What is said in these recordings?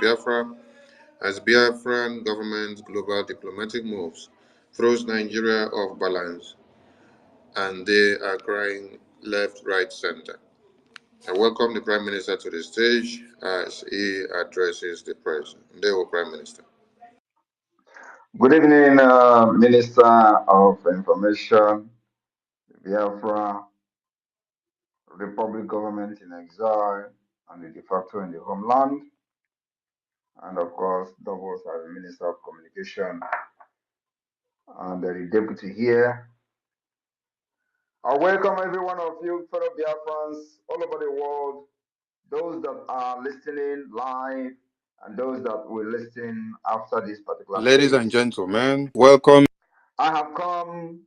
Biafra as Biafran government's global diplomatic moves throws Nigeria off balance and they are crying left, right, center. I welcome the Prime Minister to the stage as he addresses the press. Ndewo, Prime Minister. Good evening, Minister of Information, Biafra, Republic Government in Exile, and the de facto in the homeland, and of course, doubles as the Minister of Communication and the Deputy here. I welcome every one of you, fellow Biafrans all over the world, those that are listening live, and those that will listen after this particular Ladies and space. gentlemen, welcome. I have come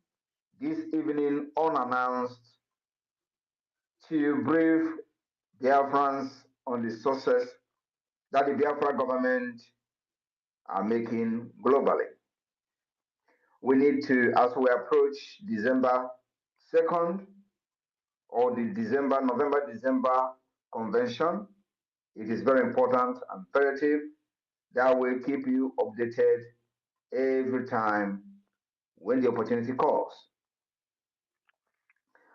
this evening unannounced to brief Biafrans on the success that the Biafra government are making globally. We need to, as we approach December 2nd or the November-December convention, it is very important and imperative that we keep you updated every time when the opportunity calls.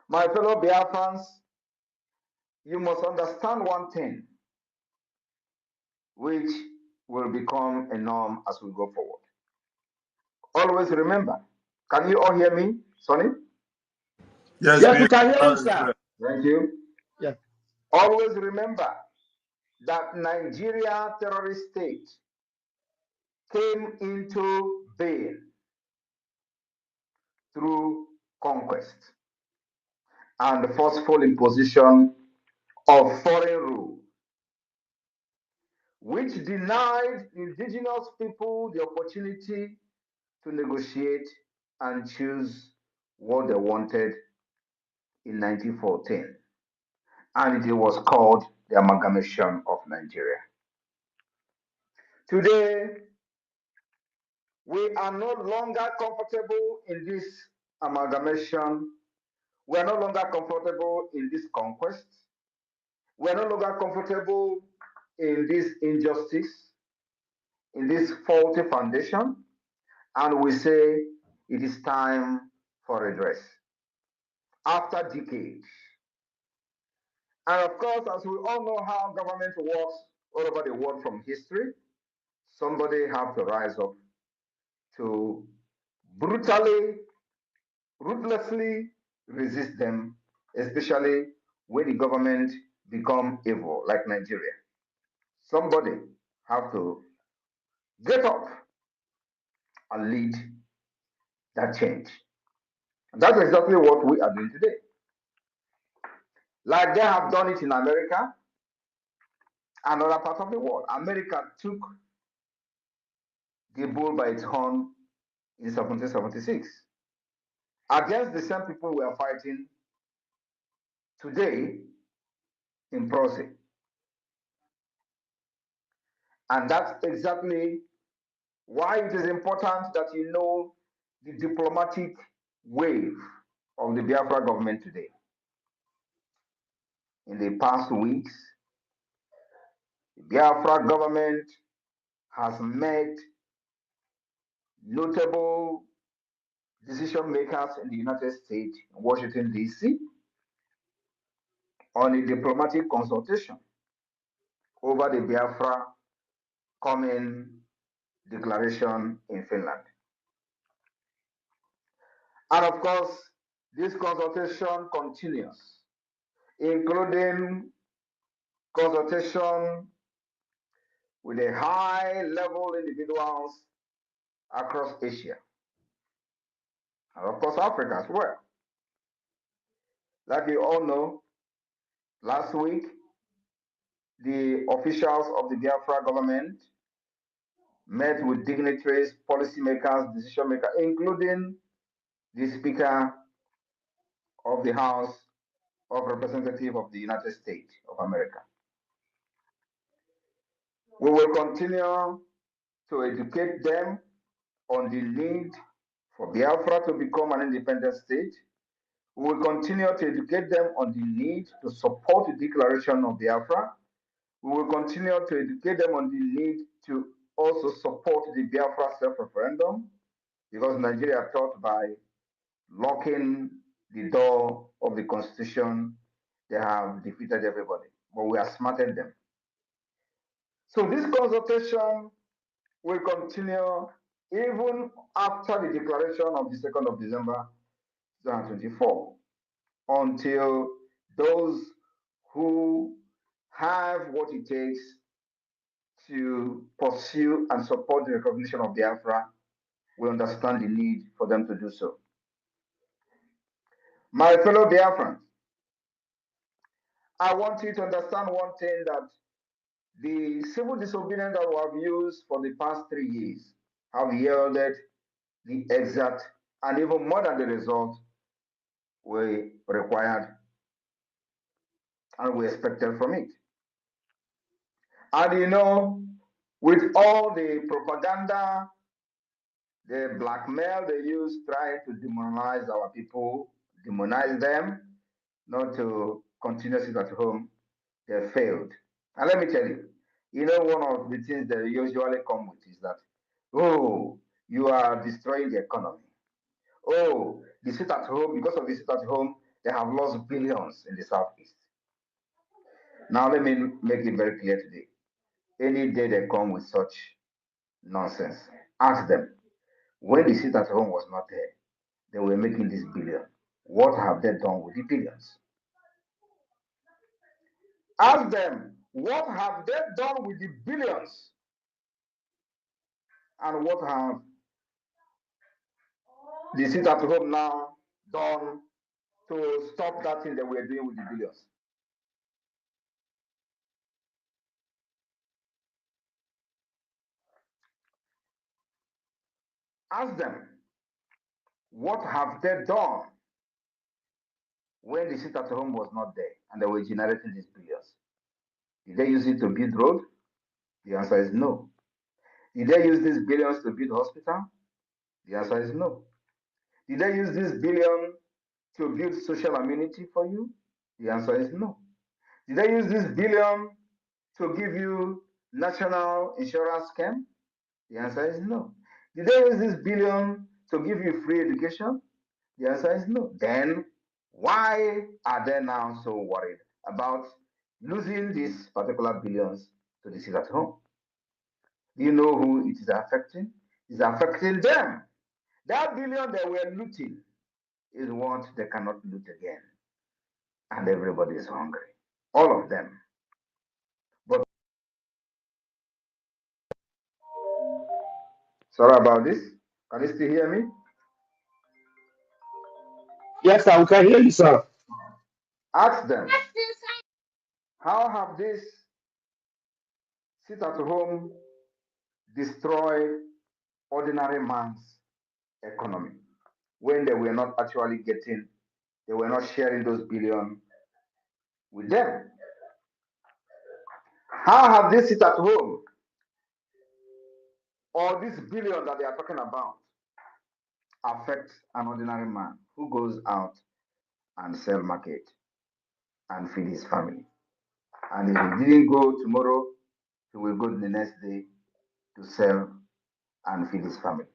My fellow Biafrans, you must understand one thing, which will become a norm as we go forward. Always remember. Can you all hear me, Sonny? Yes, we can hear you, sir. Thank you. Yes. Always remember that Nigeria terrorist state came into being through conquest and the forceful imposition of foreign rule, which denied indigenous people the opportunity to negotiate and choose what they wanted in 1914. And it was called the amalgamation of Nigeria. Today, we are no longer comfortable in this amalgamation. We are no longer comfortable in this conquest. We are no longer comfortable in this injustice, in this faulty foundation. And we say it is time for redress after decades. And of course, as we all know how government works all over the world from history, somebody have to rise up to brutally, ruthlessly resist them, especially when the government become evil, like Nigeria. Somebody have to get up and lead that change. And that's exactly what we are doing today. Like they have done it in America and other parts of the world. America took the bull by its horn in 1776 against the same people we are fighting today in Proce. And that's exactly why it is important that you know the diplomatic wave of the Biafra government today. In the past weeks, the Biafra government has met notable decision makers in the United States, Washington, D.C., on a diplomatic consultation over the Biafra coming declaration in Finland. And of course, this consultation continues, including consultation with a high level individuals across Asia, and of course Africa as well. Like you all know, last week, the officials of the Biafra government met with dignitaries, policymakers, decision makers, including the Speaker of the House of Representatives of the United States of America. We will continue to educate them on the need for Biafra to become an independent state. We will continue to educate them on the need to support the declaration of Biafra. We will continue to educate them on the need to also support the Biafra self-referendum, because Nigeria are taught by locking the door of the constitution, they have defeated everybody, but we are smarting them. So this consultation will continue even after the declaration of the 2nd of December 2024, until those who have what it takes to pursue and support the recognition of Biafra will understand the need for them to do so. My fellow Biafrans, I want you to understand one thing, that the civil disobedience that we have used for the past 3 years have yielded the exact and even more than the result we required and we expected from it. And you know, with all the propaganda, the blackmail they use trying to demonize our people, demonize them, not to continue to sit at home, they failed. And let me tell you, you know, one of the things they usually come with is that, oh, you are destroying the economy. Oh, the sit at home, because of the sit at home, they have lost billions in the Southeast. Now, let me make it very clear today. Any day they come with such nonsense, ask them, when the sit at home was not there, they were making this billion. What have they done with the billions? Ask them, what have they done with the billions? And what have the sit at home now done to stop that thing that we're doing with the billions? Ask them, what have they done when the sit at home was not there and they were generating these billions? Did they use it to build road? The answer is no. Did they use these billions to build hospital? The answer is no. Did they use this billion to build social amenity for you? The answer is no. Did they use this billion to give you national insurance scheme? The answer is no. Did they use this billion to give you free education? The answer is no. Then why are they now so worried about losing these particular billions to the sit at home? Do you know who it is affecting? It's affecting them. That billion they were looting is what they cannot loot again. And everybody is hungry. All of them. But sorry about this. Can you still hear me? Yes, sir, we can hear you, sir. Ask them, how have this sit at home destroyed ordinary man's economy when they were not actually getting, they were not sharing those billion with them? How have this sit at home, or this billion that they are talking about, affect an ordinary man who goes out and sell market and feed his family? And if he didn't go tomorrow, he will go the next day to sell and feed his family.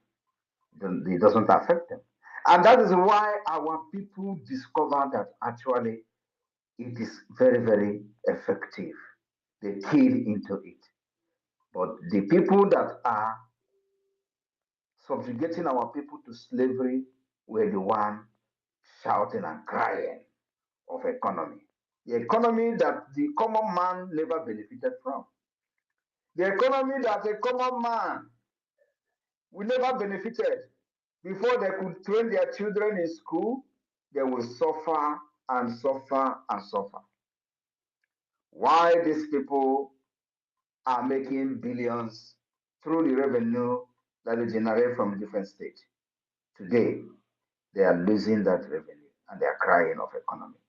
It doesn't affect them. And that is why our people discover that actually it is very, very effective. They keyed into it. But the people that are subjugating our people to slavery were the one shouting and crying of economy. The economy that the common man never benefited from. The economy that a common man we never benefited. Before they could train their children in school, they will suffer and suffer and suffer. Why these people are making billions through the revenue that they generate from different states? Today, they are losing that revenue and they are crying of economy.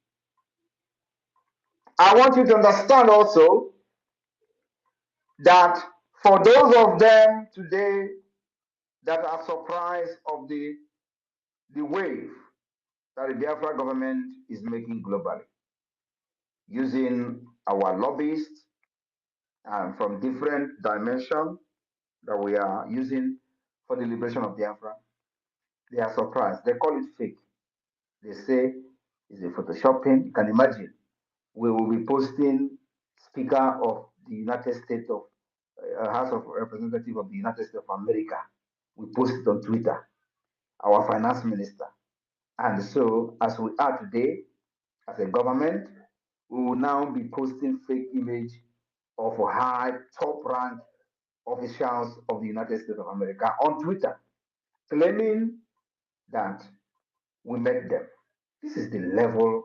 I want you to understand also that for those of them today that are surprised of the wave that the Biafra government is making globally, using our lobbyists, and from different dimensions that we are using for the liberation of Biafra, they are surprised. They call it fake. They say it's a photoshopping. You can imagine. We will be posting Speaker of the United States of House of Representatives of the United States of America. We post it on Twitter. Our finance minister. And so, as we are today, as a government, we will now be posting fake image of high top rank officials of the United States of America on Twitter, claiming that we met them. This is the level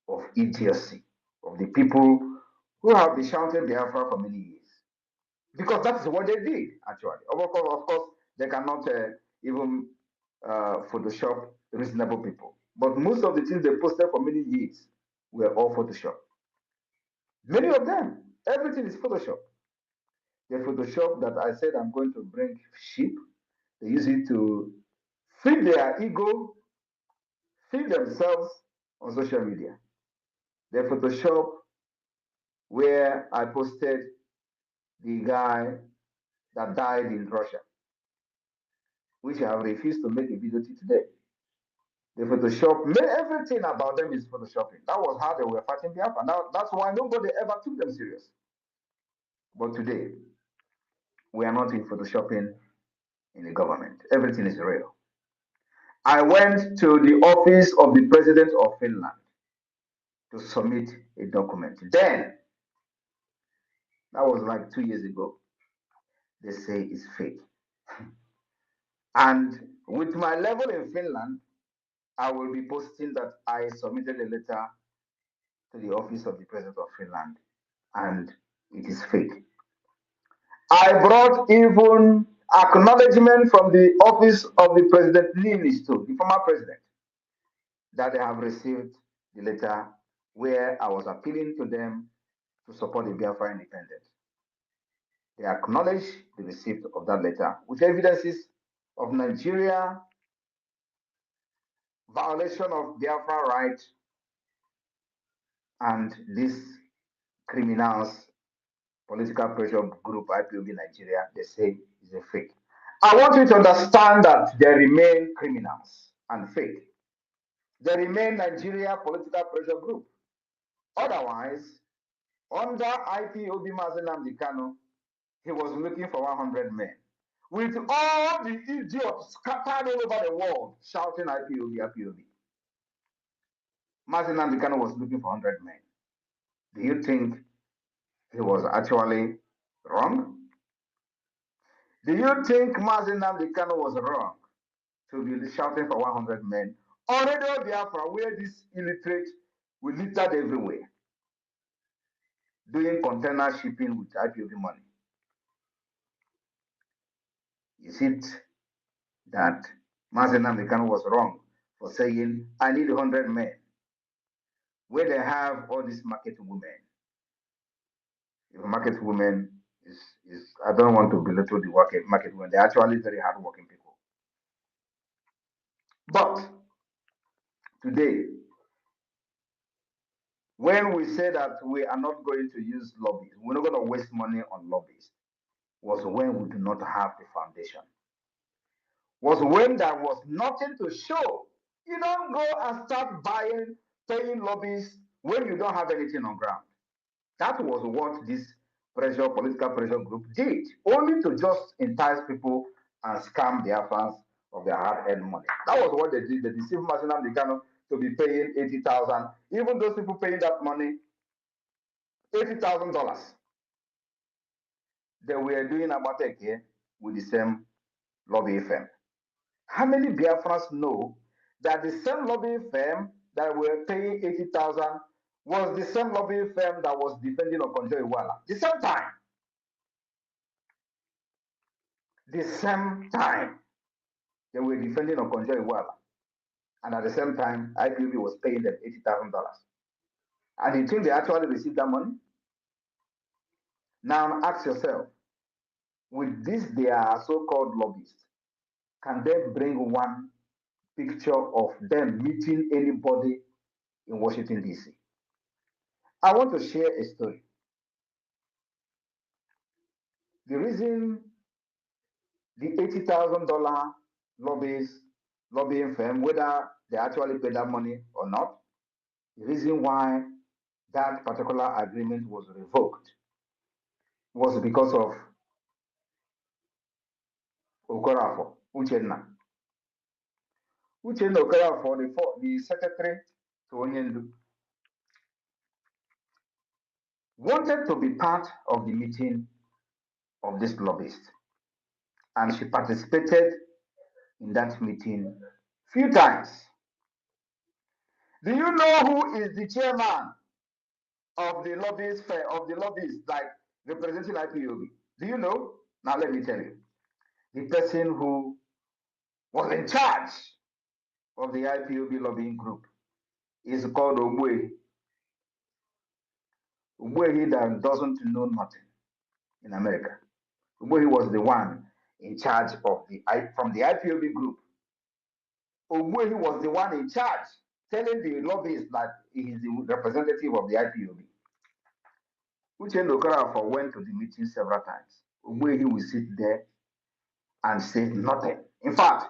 of idiocy of the people who have been shouting Biafra for many years. Because that is what they did, actually. Of course, they cannot even Photoshop reasonable people. But most of the things they posted for many years were all Photoshop. Many of them, everything is Photoshop. The Photoshop that I said I'm going to bring sheep, they use it to feed their ego, feed themselves on social media. The Photoshop where I posted the guy that died in Russia, which I have refused to make a video to today. The Photoshop, everything about them is Photoshopping. That was how they were fighting Biafra. Now, that's why nobody ever took them serious. But today, we are not in Photoshopping in the government. Everything is real. I went to the office of the president of Finland to submit a document. Then, that was like 2 years ago, they say it's fake. And with my level in Finland, I will be posting that I submitted a letter to the office of the president of Finland and it is fake. I brought even acknowledgement from the office of the president Niinisto, the former president, that they have received the letter where I was appealing to them to support the Biafra independence. They acknowledge the receipt of that letter with evidences of Nigeria violation of Biafra rights and these criminals, political pressure group IPOB Nigeria, they say is a fake. I want you to understand that they remain criminals and fake. They remain Nigeria political pressure group. Otherwise, under IPOB Mazen Nnamdi Kanu, he was looking for 100 men. With all the idiots scattered all over the world shouting IPOB, IPOB. Mazen Nnamdi Kanu was looking for 100 men. Do you think he was actually wrong? Do you think Mazen Nnamdi Kanu was wrong to be shouting for 100 men on Radio Biafra, where this illiterate will littered everywhere, doing container shipping with IPOB money? Is it that Mazen Nnamdi Kanu was wrong for saying, I need 100 men, where they have all these market women? If market women is I don't want to belittle the market women, they're actually very hardworking people. But today, when we say that we are not going to use lobbies, we're not going to waste money on lobbies, was when we do not have the foundation. Was when there was nothing to show. You don't go and start paying lobbies when you don't have anything on ground. That was what this political pressure group did, only to just entice people and scam their fans of their hard-earned money. That was what they did. They deceived Mazen Nnamdi Kanu to be paying 80,000. Even those people paying that money, $80,000, they were doing Abateke here with the same lobby firm. How many Biafrans know that the same lobby firm that were paying 80,000 was the same lobby firm that was defending Okonjo Iweala? The same time. The same time they were defending Okonjo Iweala. And at the same time, IPOB was paying them $80,000. And you think they actually received that money? Now ask yourself, with this their so-called lobbyists, can they bring one picture of them meeting anybody in Washington, D.C.? I want to share a story. The reason the $80,000 lobbying firm, whether they actually paid that money or not, the reason why that particular agreement was revoked was because of Okorafor, Uchenna. Uchenna Okorafor, the secretary to Onyendu, wanted to be part of the meeting of this lobbyist, and she participated in that meeting few times. Do you know who is the chairman of the lobbyists like representing IPOB? Do you know? Now let me tell you. The person who was in charge of the IPOB lobbying group is called Ogbuehi. Ogbuehi that doesn't know nothing in America. Ogbuehi was the one in charge of from the IPOB group. Ogbuehi was the one in charge telling the lobbyists that he is the representative of the IPOB. Uchenna Okorafor went to the meeting several times. Ogbuehi will sit there and say nothing. In fact,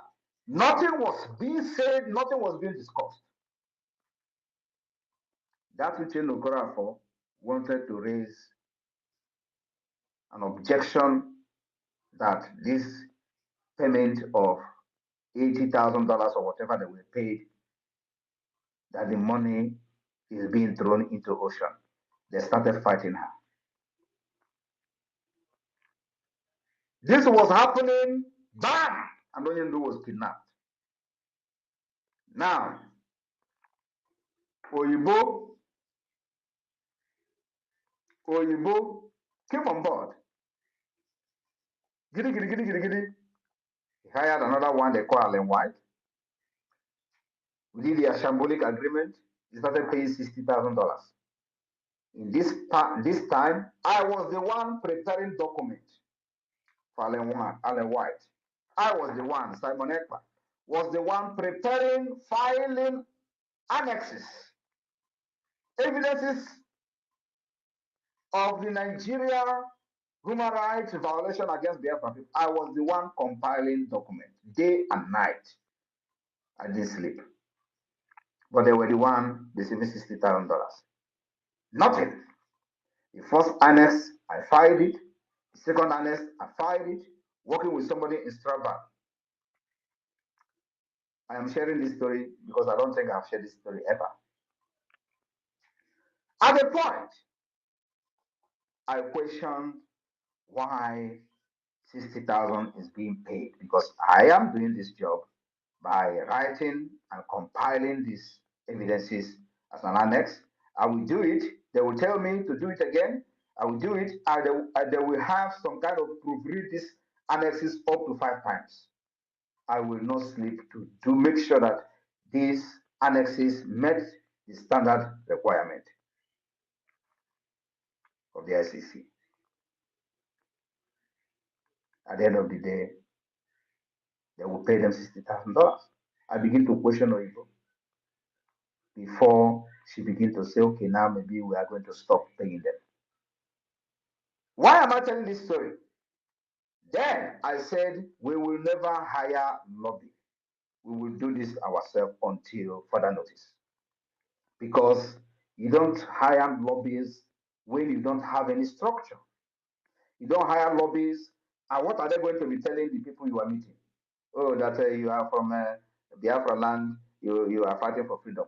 nothing was being said, nothing was being discussed. That Uchenna Okorafor wanted to raise an objection that this payment of $80,000 or whatever they were paid, that the money is being thrown into ocean. They started fighting her. This was happening, bam, and Onyendu was kidnapped. Now, Oyibo came on board. Giddy, giddy, giddy, giddy, giddy. He hired another one they call Allen White. We did the shambolic agreement. He started paying $60,000. In this time, I was the one preparing documents for Allen White. I was the one, Simon Ekpa, was the one preparing, filing annexes, evidences of the Nigeria human rights violation against Biafra people. I was the one compiling documents day and night. I didn't sleep. But they were the one receiving $60,000. Nothing. The first annex, I filed it. The second annex, I filed it, working with somebody in Strasbourg. I am sharing this story because I don't think I've shared this story ever. At a point, I questioned why 60,000 is being paid because I am doing this job by writing and compiling these evidences as an annex. I will do it. They will tell me to do it again. I will do it. They will have some kind of proofread these annexes up to 5 times. I will not sleep to make sure that these annexes met the standard requirement of the ICC. At the end of the day, they will pay them $60,000. I begin to question Oyibo before she begin to say, okay, now maybe we are going to stop paying them. Why am I telling this story? Then I said, we will never hire lobby. We will do this ourselves until further notice. Because you don't hire lobbyists when you don't have any structure. You don't hire lobbyists, and what are they going to be telling the people you are meeting? Oh, that you are from Biafra land, you are fighting for freedom.